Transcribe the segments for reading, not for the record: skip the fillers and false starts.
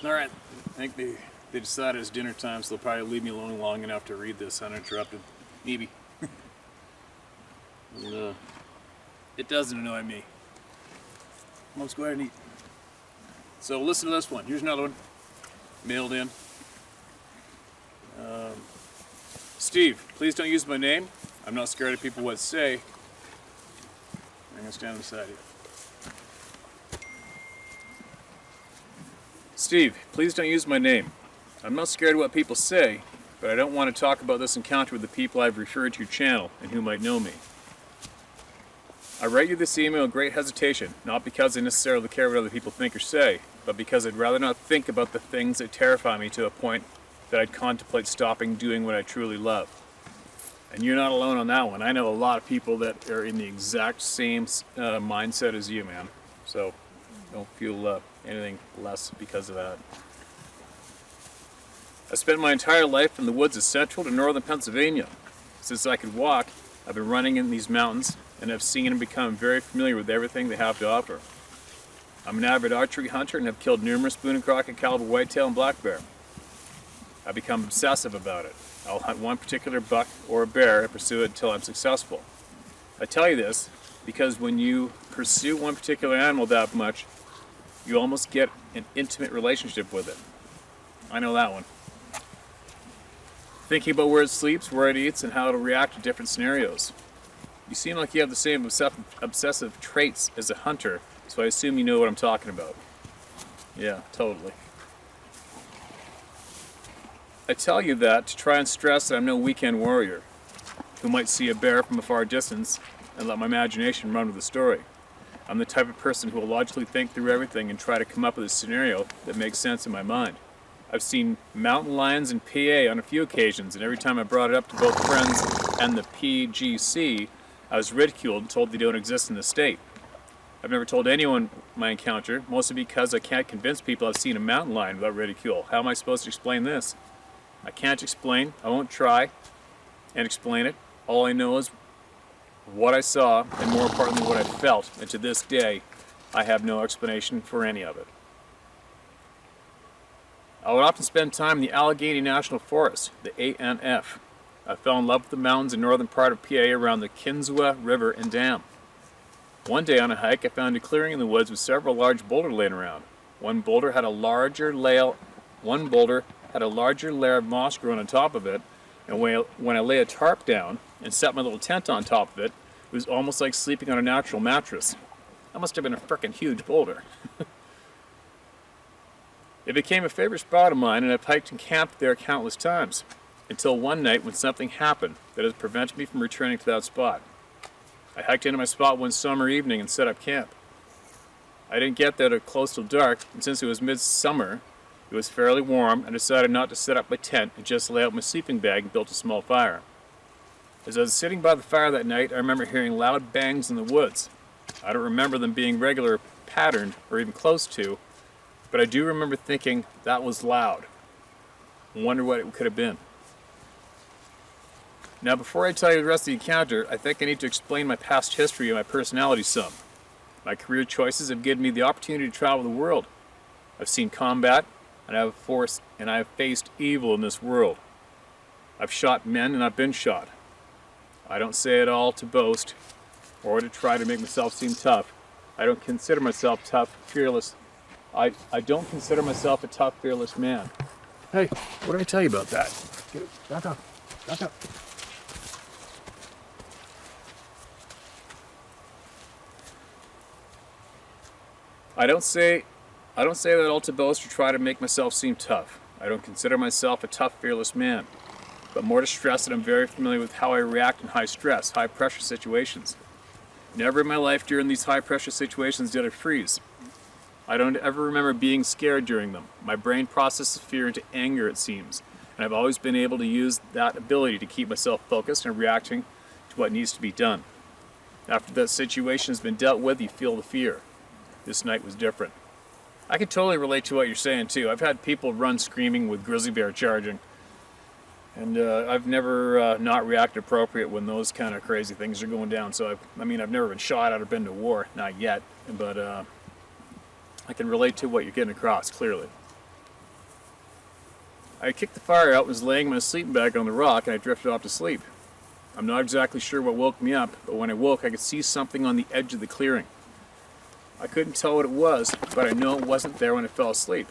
Alright, I think they decided it's dinner time, so they'll probably leave me alone long enough to read this uninterrupted. Maybe. And, it doesn't annoy me. Let's go ahead and eat. So listen to this one. Here's another one. Mailed in. Steve, please don't use my name. I'm not scared of people what say. I'm going to stand beside you. Steve, please don't use my name. I'm not scared of what people say, but I don't want to talk about this encounter with the people I've referred to your channel and who might know me. I write you this email with great hesitation, not because I necessarily care what other people think or say, but because I'd rather not think about the things that terrify me to a point that I'd contemplate stopping doing what I truly love. And you're not alone on that one. I know a lot of people that are in the exact same mindset as you, man. So don't feel anything less because of that. I spent my entire life in the woods of central to northern Pennsylvania. Since I could walk, I've been running in these mountains and have seen and become very familiar with everything they have to offer. I'm an avid archery hunter and have killed numerous spoon and crockett caliber whitetail and black bear. I've become obsessive about it. I'll hunt one particular buck or a bear and pursue it until I'm successful. I tell you this because when you pursue one particular animal that much, you almost get an intimate relationship with it. I know that one. Thinking about where it sleeps, where it eats, and how it'll react to different scenarios. You seem like you have the same obsessive traits as a hunter, so I assume you know what I'm talking about. Yeah, totally. I tell you that to try and stress that I'm no weekend warrior who might see a bear from a far distance and let my imagination run with the story. I'm the type of person who will logically think through everything and try to come up with a scenario that makes sense in my mind. I've seen mountain lions in PA on a few occasions, and every time I brought it up to both friends and the PGC, I was ridiculed and told they don't exist in the state. I've never told anyone my encounter, mostly because I can't convince people I've seen a mountain lion without ridicule. How am I supposed to explain this? I can't explain, I won't try and explain it. All I know is what I saw, and more importantly what I felt, and to this day, I have no explanation for any of it. I would often spend time in the Allegheny National Forest, the ANF. I fell in love with the mountains in northern part of PA around the Kinswa River and Dam. One day on a hike, I found a clearing in the woods with several large boulders laying around. One boulder had a larger layer of moss growing on top of it, and when I lay a tarp down and set my little tent on top of it, it was almost like sleeping on a natural mattress. That must have been a frickin' huge boulder. It became a favorite spot of mine, and I've hiked and camped there countless times, until one night when something happened that has prevented me from returning to that spot. I hiked into my spot one summer evening and set up camp. I didn't get there close till dark, and since it was midsummer, it was fairly warm, I decided not to set up my tent and just lay out my sleeping bag and built a small fire. As I was sitting by the fire that night, I remember hearing loud bangs in the woods. I don't remember them being regular, patterned, or even close to, but I do remember thinking that was loud. I wonder what it could have been. Now, before I tell you the rest of the encounter, I think I need to explain my past history and my personality some. My career choices have given me the opportunity to travel the world. I've seen combat, and I have faced evil in this world. I've shot men and I've been shot. I don't say it all to boast or to try to make myself seem tough. I don't consider myself tough, fearless. I don't consider myself a tough, fearless man. Hey, what did I tell you about that? Get it. Back up. Back up. I don't say that all to boast or try to make myself seem tough. I don't consider myself a tough, fearless man, but more to stress that I'm very familiar with how I react in high stress, high pressure situations. Never in my life during these high pressure situations did I freeze. I don't ever remember being scared during them. My brain processes fear into anger, it seems, and I've always been able to use that ability to keep myself focused and reacting to what needs to be done. After that situation has been dealt with, you feel the fear. This night was different. I can totally relate to what you're saying too. I've had people run screaming with grizzly bear charging, and I've never not reacted appropriate when those kind of crazy things are going down. So I've never been shot at or been to war, not yet, but I can relate to what you're getting across clearly. I kicked the fire out and was laying in my sleeping bag on the rock, and I drifted off to sleep. I'm not exactly sure what woke me up, but when I woke I could see something on the edge of the clearing. I couldn't tell what it was, but I know it wasn't there when I fell asleep.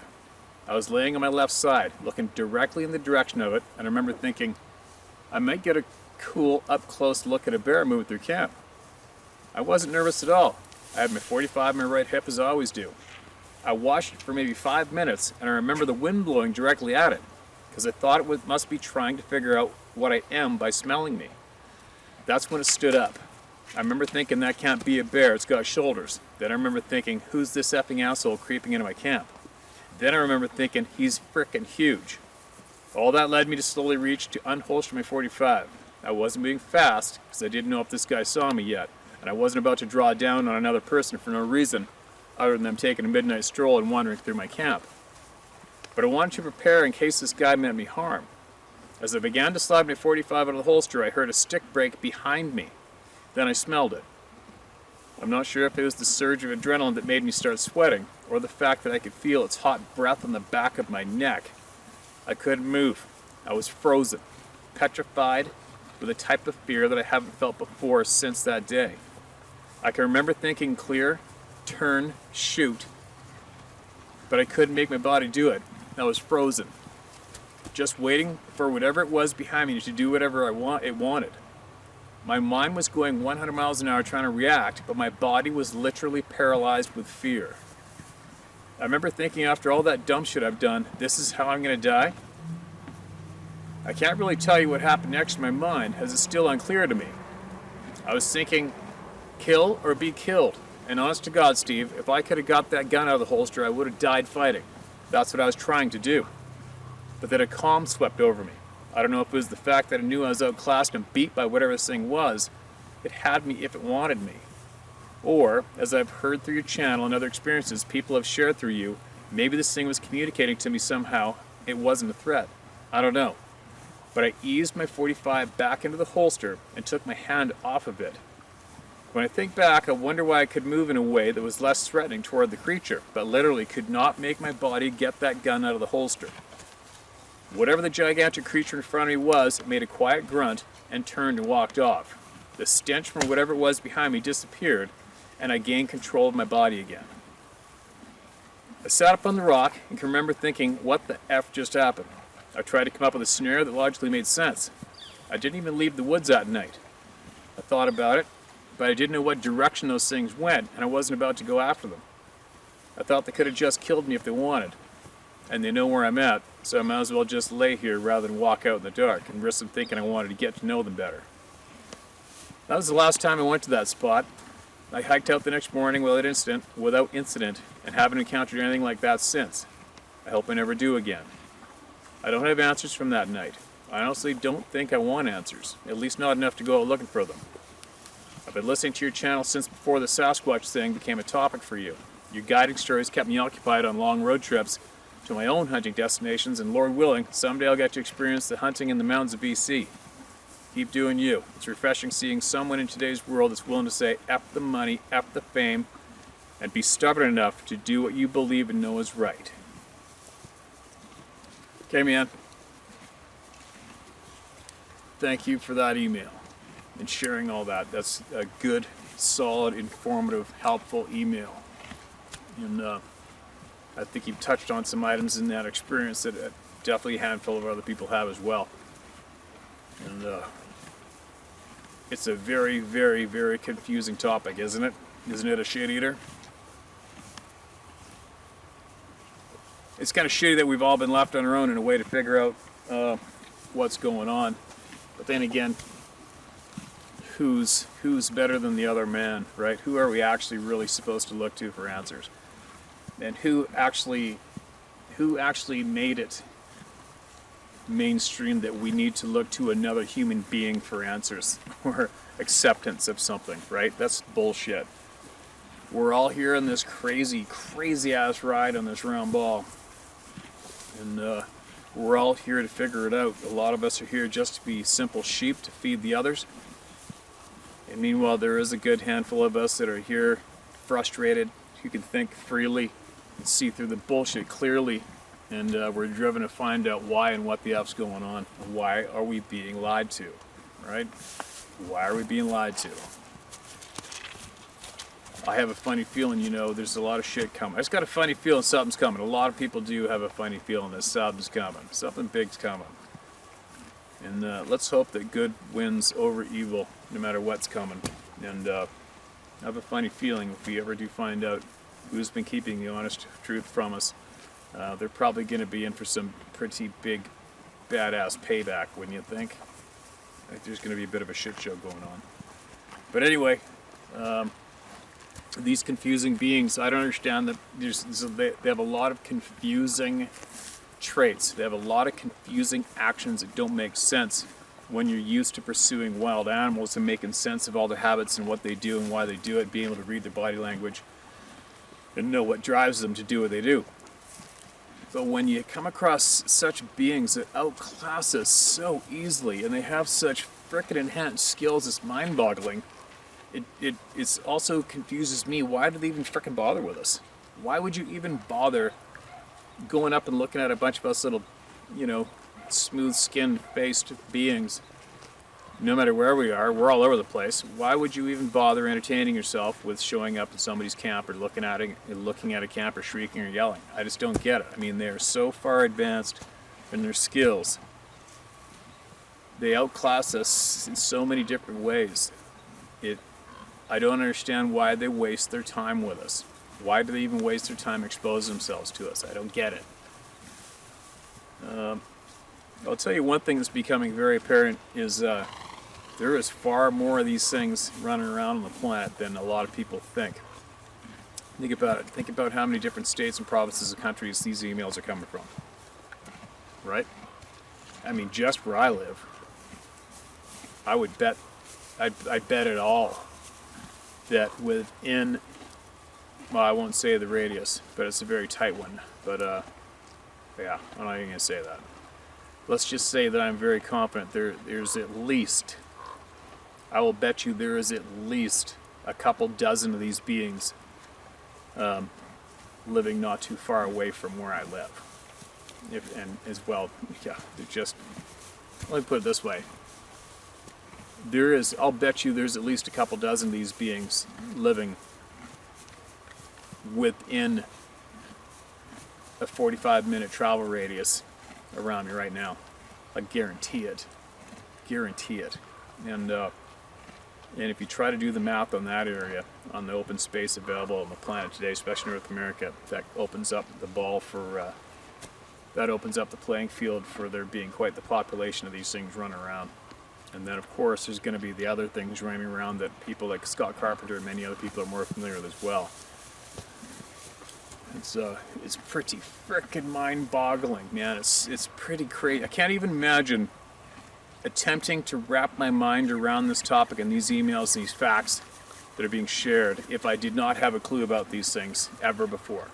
I was laying on my left side, looking directly in the direction of it, and I remember thinking, I might get a cool up-close look at a bear moving through camp. I wasn't nervous at all. I had my 45 in my right hip as I always do. I watched it for maybe 5 minutes, and I remember the wind blowing directly at it, because I thought it must be trying to figure out what I am by smelling me. That's when it stood up. I remember thinking, that can't be a bear, it's got shoulders. Then I remember thinking, who's this effing asshole creeping into my camp? Then I remember thinking, he's frickin' huge. All that led me to slowly reach to unholster my 45. I wasn't moving fast, because I didn't know if this guy saw me yet, and I wasn't about to draw down on another person for no reason, other than them taking a midnight stroll and wandering through my camp. But I wanted to prepare in case this guy meant me harm. As I began to slide my 45 out of the holster, I heard a stick break behind me. Then I smelled it. I'm not sure if it was the surge of adrenaline that made me start sweating, or the fact that I could feel its hot breath on the back of my neck. I couldn't move. I was frozen, petrified, with a type of fear that I haven't felt before since that day. I can remember thinking clear, turn, shoot, but I couldn't make my body do it. I was frozen, just waiting for whatever it was behind me to do whatever it wanted. My mind was going 100 miles an hour trying to react, but my body was literally paralyzed with fear. I remember thinking, after all that dumb shit I've done, this is how I'm going to die? I can't really tell you what happened next in my mind, as it's still unclear to me. I was thinking, kill or be killed. And honest to God, Steve, if I could have got that gun out of the holster, I would have died fighting. That's what I was trying to do. But then a calm swept over me. I don't know if it was the fact that I knew I was outclassed and beat by whatever this thing was. It had me if it wanted me. Or, as I've heard through your channel and other experiences people have shared through you, maybe this thing was communicating to me somehow. It wasn't a threat. I don't know. But I eased my 45 back into the holster and took my hand off of it. When I think back, I wonder why I could move in a way that was less threatening toward the creature, but literally could not make my body get that gun out of the holster. Whatever the gigantic creature in front of me was, it made a quiet grunt and turned and walked off. The stench from whatever it was behind me disappeared, and I gained control of my body again. I sat up on the rock and can remember thinking, what the F just happened? I tried to come up with a scenario that logically made sense. I didn't even leave the woods that night. I thought about it, but I didn't know what direction those things went, and I wasn't about to go after them. I thought they could have just killed me if they wanted, and they know where I'm at, so I might as well just lay here rather than walk out in the dark and risk them thinking I wanted to get to know them better. That was the last time I went to that spot. I hiked out the next morning without incident, and haven't encountered anything like that since. I hope I never do again. I don't have answers from that night. I honestly don't think I want answers, at least not enough to go out looking for them. I've been listening to your channel since before the Sasquatch thing became a topic for you. Your guiding stories kept me occupied on long road trips to my own hunting destinations, and Lord willing, someday I'll get to experience the hunting in the mountains of BC. Keep doing you. It's refreshing seeing someone in today's world that's willing to say F the money, F the fame, and be stubborn enough to do what you believe and know is right. Okay, man. Thank you for that email and sharing all that. That's a good, solid, informative, helpful email. And I think you've touched on some items in that experience that definitely a handful of other people have as well. And it's a very, very, very confusing topic, isn't it? Isn't it a shit eater? It's kind of shitty that we've all been left on our own in a way to figure out what's going on. But then again, who's better than the other man, right? Who are we actually really supposed to look to for answers? And who actually made it mainstream that we need to look to another human being for answers or acceptance of something, right? That's bullshit. We're all here in this crazy, crazy ass ride on this round ball. And we're all here to figure it out. A lot of us are here just to be simple sheep to feed the others. And meanwhile, there is a good handful of us that are here frustrated, who can think freely and see through the bullshit clearly, And we're driven to find out why and what the F's going on. Why are we being lied to, right? Why are we being lied to? I have a funny feeling, you know, there's a lot of shit coming. I just got a funny feeling something's coming. A lot of people do have a funny feeling that something's coming. Something big's coming. And let's hope that good wins over evil, no matter what's coming. And I have a funny feeling if we ever do find out who's been keeping the honest truth from us, they're probably going to be in for some pretty big, badass payback, wouldn't you think? I think there's going to be a bit of a shit show going on. But anyway, these confusing beings, I don't understand that they have a lot of confusing traits. They have a lot of confusing actions that don't make sense when you're used to pursuing wild animals and making sense of all their habits and what they do and why they do it, being able to read their body language and know what drives them to do what they do. But when you come across such beings that outclass us so easily and they have such frickin' enhanced skills, it's mind-boggling. It also confuses me. Why do they even frickin' bother with us? Why would you even bother going up and looking at a bunch of us little, you know, smooth-skinned faced beings? No matter where we are, we're all over the place. Why would you even bother entertaining yourself with showing up at somebody's camp or looking at a camp or shrieking or yelling? I just don't get it. I mean, they're so far advanced in their skills. They outclass us in so many different ways. I don't understand why they waste their time with us. Why do they even waste their time exposing themselves to us? I don't get it. I'll tell you one thing that's becoming very apparent is there is far more of these things running around on the planet than a lot of people think. Think about it. Think about how many different states and provinces and countries these emails are coming from. Right? I mean, just where I live, I would bet, I'd bet it all that within, well, I won't say the radius, but it's a very tight one. But yeah, I'm not even going to say that. Let's just say that I'm very confident there's at least, I will bet you there is at least a couple dozen of these beings living not too far away from where I live. And as well, yeah, they're just, let me put it this way. I'll bet you there's at least a couple dozen of these beings living within a 45-minute travel radius around me right now. I guarantee it. Guarantee it. And if you try to do the math on that area, on the open space available on the planet today, especially North America, that opens up the that opens up the playing field for there being quite the population of these things running around. And then, of course, there's going to be the other things running around that people like Scott Carpenter and many other people are more familiar with as well. It's pretty frickin' mind-boggling, man. It's pretty crazy. I can't even imagine attempting to wrap my mind around this topic and these emails and these facts that are being shared if I did not have a clue about these things ever before.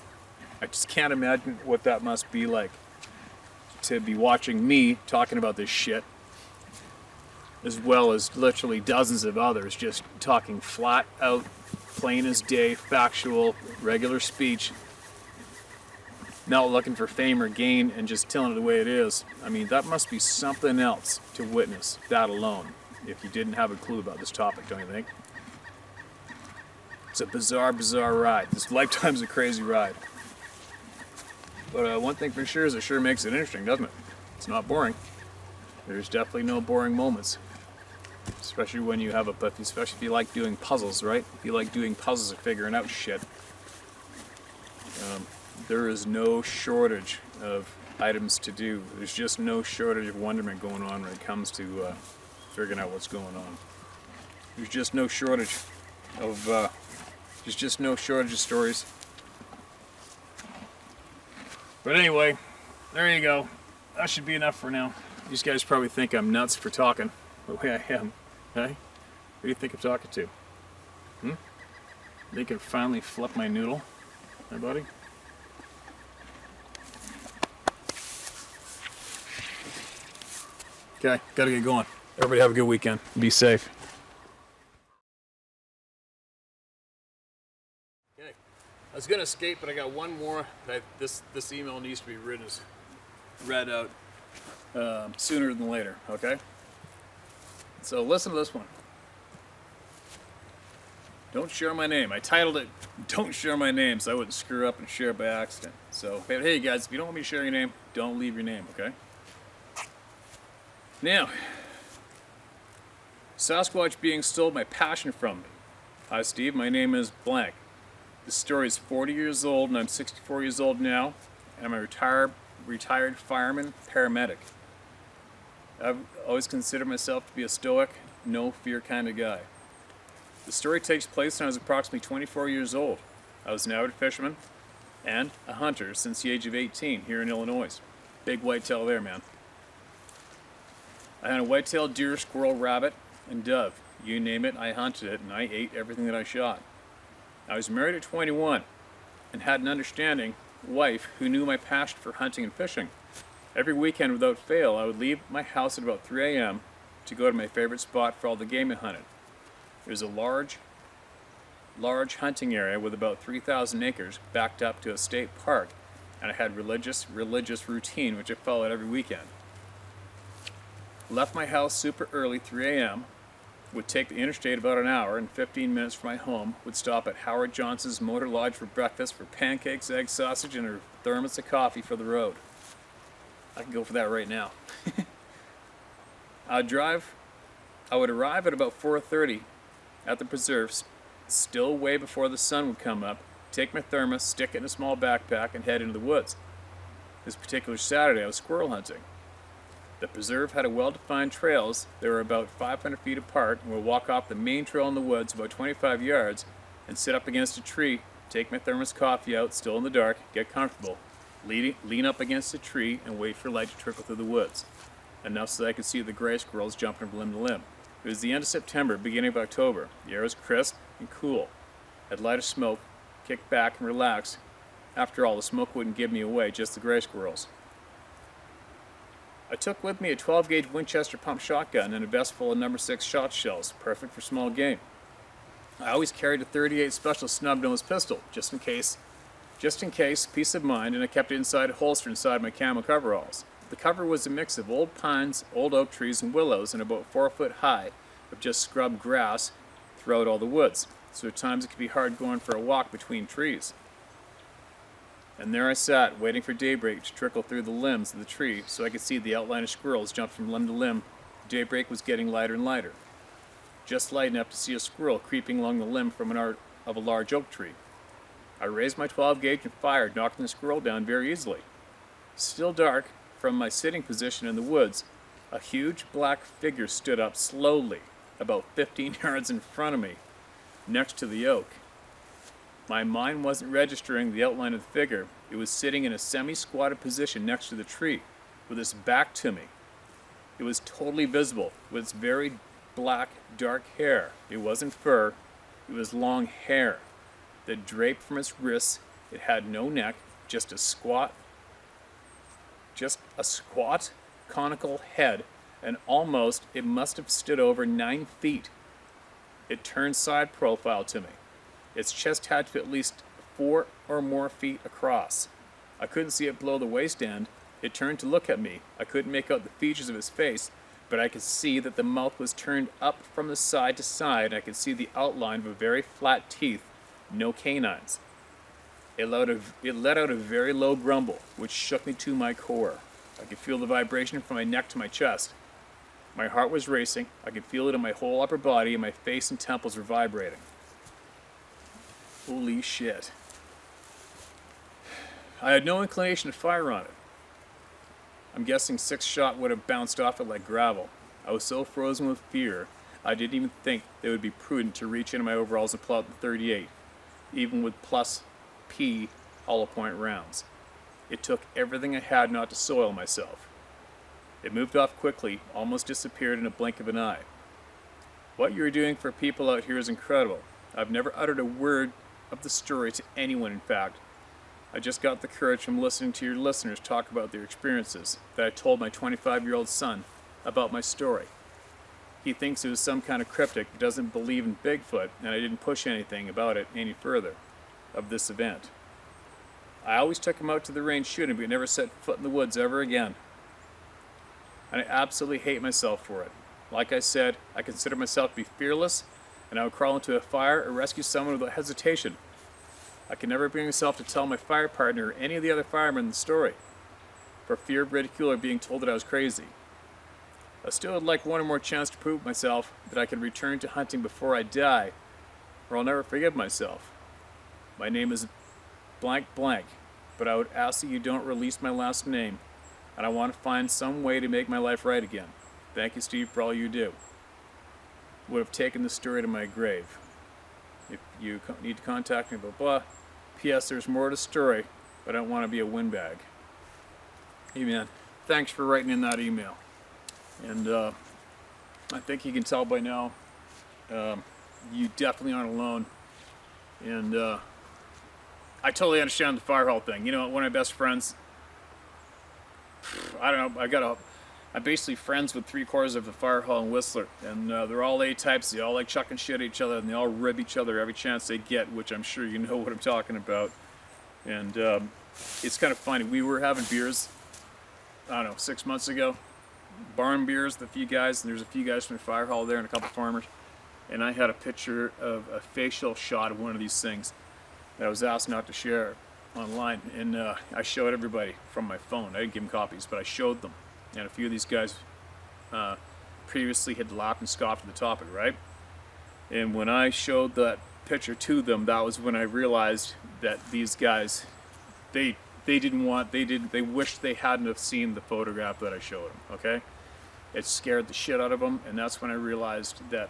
I just can't imagine what that must be like to be watching me talking about this shit, as well as literally dozens of others just talking flat out, plain as day, factual, regular speech, not looking for fame or gain and just telling it the way it is. I mean, that must be something else to witness, that alone, if you didn't have a clue about this topic, don't you think? It's a bizarre, bizarre ride. This lifetime's a crazy ride. But one thing for sure is it sure makes it interesting, doesn't it? It's not boring. There's definitely no boring moments. Especially when you have especially if you like doing puzzles, right? If you like doing puzzles or figuring out shit. There is no shortage of items to do. There's just no shortage of wonderment going on when it comes to figuring out what's going on. There's just no shortage of stories. But anyway, there you go. That should be enough for now. These guys probably think I'm nuts for talking the way I am. Hey? Who do you think I'm talking to? They can finally flip my noodle. Hey, buddy? Okay, gotta get going. Everybody have a good weekend. Be safe. Okay, was gonna escape, but I got one more. This email needs to be read out sooner than later. Okay. So listen to this one. Don't share my name. I titled it "Don't Share My Name" so I wouldn't screw up and share it by accident. So hey guys, if you don't want me to share your name, don't leave your name. Okay. Now, Sasquatch being stole my passion from me. Hi Steve, my name is blank. This story is 40 years old and I'm 64 years old now, and I'm a retired fireman paramedic. I've always considered myself to be a stoic, no fear kind of guy. The story takes place when I was approximately 24 years old. I was an avid fisherman and a hunter since the age of 18 here in Illinois. Big whitetail there, man. I had a white-tailed deer, squirrel, rabbit, and dove. You name it, I hunted it, and I ate everything that I shot. I was married at 21 and had an understanding wife who knew my passion for hunting and fishing. Every weekend, without fail, I would leave my house at about 3 a.m. to go to my favorite spot for all the game I hunted. It was a large hunting area with about 3,000 acres backed up to a state park, and I had religious routine which I followed every weekend. Left my house super early, 3 a.m., would take the interstate about an hour and 15 minutes from my home, would stop at Howard Johnson's Motor Lodge for breakfast for pancakes, egg sausage, and a thermos of coffee for the road. I can go for that right now. I would arrive at about 4:30 at the preserves, still way before the sun would come up, take my thermos, stick it in a small backpack, and head into the woods. This particular Saturday I was squirrel hunting. The preserve had a well-defined trails. They were about 500 feet apart, and would walk off the main trail in the woods about 25 yards and sit up against a tree, take my thermos coffee out, still in the dark, get comfortable, lean up against a tree, and wait for light to trickle through the woods, enough so that I could see the gray squirrels jumping from limb to limb. It was the end of September, beginning of October. The air was crisp and cool. I'd light a smoke, kick back, and relax. After all, the smoke wouldn't give me away, just the gray squirrels. I took with me a 12-gauge Winchester pump shotgun and a vest full of number 6 shot shells, perfect for small game. I always carried a .38 Special snub-nose pistol, just in case, peace of mind, and I kept it inside a holster inside my camo coveralls. The cover was a mix of old pines, old oak trees, and willows, and about 4 foot high of just scrub grass throughout all the woods, so at times it could be hard going for a walk between trees. And there I sat, waiting for daybreak to trickle through the limbs of the tree so I could see the outline of squirrels jump from limb to limb. Daybreak was getting lighter and lighter, just light enough to see a squirrel creeping along the limb from of a large oak tree. I raised my 12 gauge and fired, knocking the squirrel down very easily. Still dark, from my sitting position in the woods, a huge black figure stood up slowly, about 15 yards in front of me, next to the oak. My mind wasn't registering the outline of the figure. It was sitting in a semi-squatted position next to the tree, with its back to me. It was totally visible, with its very black, dark hair. It wasn't fur, it was long hair that draped from its wrists. It had no neck, just a squat, conical head, and it must have stood over 9 feet. It turned side profile to me. Its chest had to be at least 4 or more feet across. I couldn't see it below the waistband. It turned to look at me. I couldn't make out the features of its face, but I could see that the mouth was turned up from the side to side, and I could see the outline of a very flat teeth, no canines. It let out a very low grumble, which shook me to my core. I could feel the vibration from my neck to my chest. My heart was racing. I could feel it in my whole upper body, and my face and temples were vibrating. Holy shit. I had no inclination to fire on it. I'm guessing 6 shot would have bounced off it like gravel. I was so frozen with fear, I didn't even think it would be prudent to reach into my overalls and pull out the .38, even with plus P hollow point rounds. It took everything I had not to soil myself. It moved off quickly, almost disappeared in a blink of an eye. What you're doing for people out here is incredible. I've never uttered a word of the story to anyone, in fact. I just got the courage from listening to your listeners talk about their experiences, that I told my 25-year-old son about my story. He thinks it was some kind of cryptic, but doesn't believe in Bigfoot, and I didn't push anything about it any further. of this event. I always took him out to the range shooting, but he never set foot in the woods ever again. And I absolutely hate myself for it. Like I said, I consider myself to be fearless, and I would crawl into a fire or rescue someone without hesitation. I can never bring myself to tell my fire partner or any of the other firemen the story, for fear of ridicule or being told that I was crazy. I still would like one or more chance to prove myself that I can return to hunting before I die, or I'll never forgive myself. My name is blank blank, but I would ask that you don't release my last name, and I want to find some way to make my life right again. Thank you, Steve, for all you do. Would have taken the story to my grave. If you need to contact me, blah blah. P.S. There's more to the story, but I don't want to be a windbag. Hey man, thanks for writing in that email. And I think you can tell by now, you definitely aren't alone. And I totally understand the fire hall thing. You know, one of my best friends, I don't know, I'm basically friends with 3/4 of the fire hall in Whistler, and they're all A-types. They all like chucking shit at each other, and they all rib each other every chance they get, which I'm sure you know what I'm talking about. And it's kind of funny. We were having beers, I don't know, 6 months ago, barn beers with a few guys, and there's a few guys from the fire hall there and a couple farmers, and I had a picture of a facial shot of one of these things that I was asked not to share online, and I showed everybody from my phone. I didn't give them copies, but I showed them. And a few of these guys previously had laughed and scoffed at the topic, right? And when I showed that picture to them, that was when I realized that these guys, they wished they hadn't have seen the photograph that I showed them, okay? It scared the shit out of them, and that's when I realized that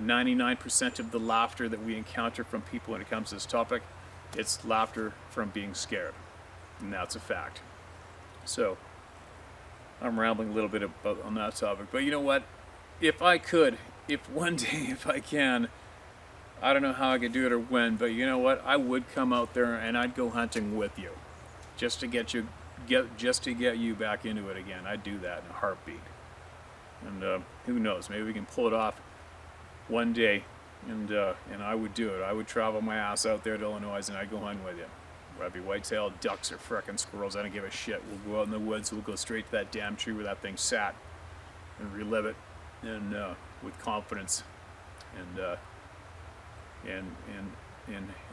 99% of the laughter that we encounter from people when it comes to this topic, it's laughter from being scared, and that's a fact. So I'm rambling a little bit about on that topic, but you know what? If I could, if one day, if I can, I don't know how I could do it or when, but you know what? I would come out there and I'd go hunting with you, just to get you back into it again. I'd do that in a heartbeat. And who knows? Maybe we can pull it off one day, and I would do it. I would travel my ass out there to Illinois, and I'd go hunting with you. Whether it be white-tailed ducks or frickin' squirrels, I don't give a shit. We'll go out in the woods. We'll go straight to that damn tree where that thing sat, and relive it, and with confidence, and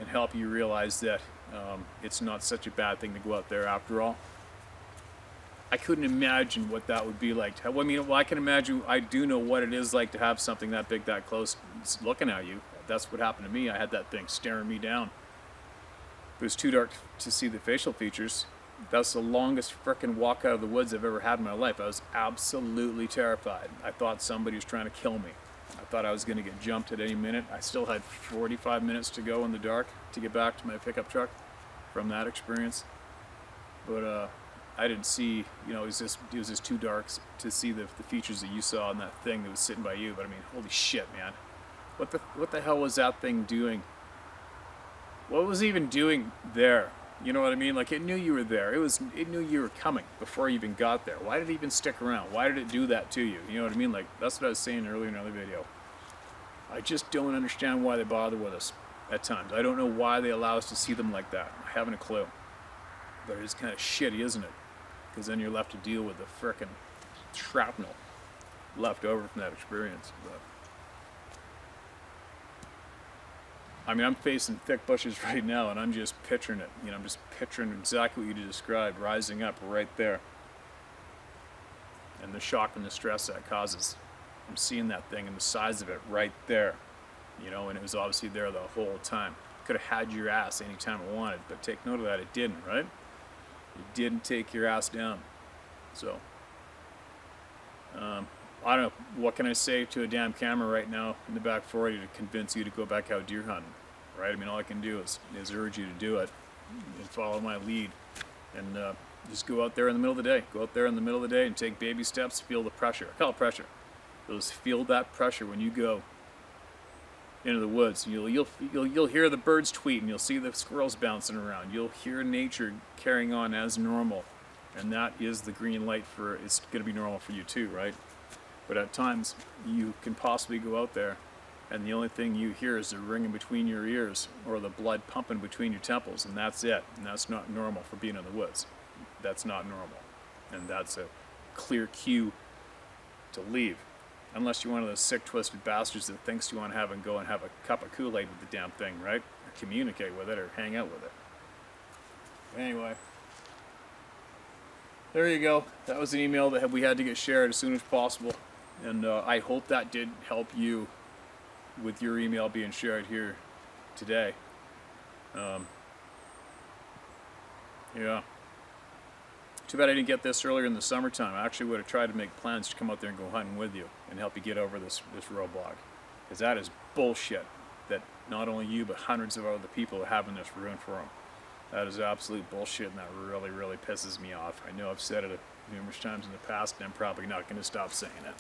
help you realize that it's not such a bad thing to go out there after all. I couldn't imagine what that would be like. I mean, I can imagine. I do know what it is like to have something that big, that close, looking at you. That's what happened to me. I had that thing staring me down. It was too dark to see the facial features. That's the longest frickin' walk out of the woods I've ever had in my life. I was absolutely terrified. I thought somebody was trying to kill me. I thought I was going to get jumped at any minute. I still had 45 minutes to go in the dark to get back to my pickup truck from that experience. But I didn't see, you know, it was just too dark to see the features that you saw in that thing that was sitting by you. But I mean, holy shit, man. What the hell was that thing doing? What was it even doing there? You know what I mean? Like, it knew you were there. It knew you were coming before you even got there. Why did it even stick around? Why did it do that to you? You know what I mean? Like, that's what I was saying earlier in another video. I just don't understand why they bother with us at times. I don't know why they allow us to see them like that. I haven't a clue. But it's kind of shitty, isn't it? Because then you're left to deal with the frickin' shrapnel left over from that experience. But I mean, I'm facing thick bushes right now, and I'm just picturing it. You know, I'm just picturing exactly what you described, rising up right there. And the shock and the stress that causes. I'm seeing that thing and the size of it right there. You know, and it was obviously there the whole time. Could have had your ass anytime it wanted, but take note of that, it didn't, right? It didn't take your ass down. So, I don't know, what can I say to a damn camera right now in the back 40 to convince you to go back out deer hunting, right? I mean, all I can do is urge you to do it and follow my lead, and just go out there in the middle of the day. Go out there in the middle of the day and take baby steps, feel the pressure. I call it pressure. Just feel that pressure when you go into the woods. You'll hear the birds tweeting, you'll see the squirrels bouncing around, you'll hear nature carrying on as normal, and that is the green light for it's going to be normal for you too, right? But at times, you can possibly go out there and the only thing you hear is the ringing between your ears or the blood pumping between your temples, and that's it. And that's not normal for being in the woods. That's not normal. And that's a clear cue to leave. Unless you're one of those sick, twisted bastards that thinks you want to go and have a cup of Kool-Aid with the damn thing, right? Or communicate with it or hang out with it. Anyway, there you go. That was an email that we had to get shared as soon as possible. And I hope that did help you with your email being shared here today. Yeah. Too bad I didn't get this earlier in the summertime. I actually would have tried to make plans to come out there and go hunting with you and help you get over this roadblock. Because that is bullshit that not only you but hundreds of other people are having this ruined for them. That is absolute bullshit, and that really, really pisses me off. I know I've said it numerous times in the past, and I'm probably not going to stop saying it.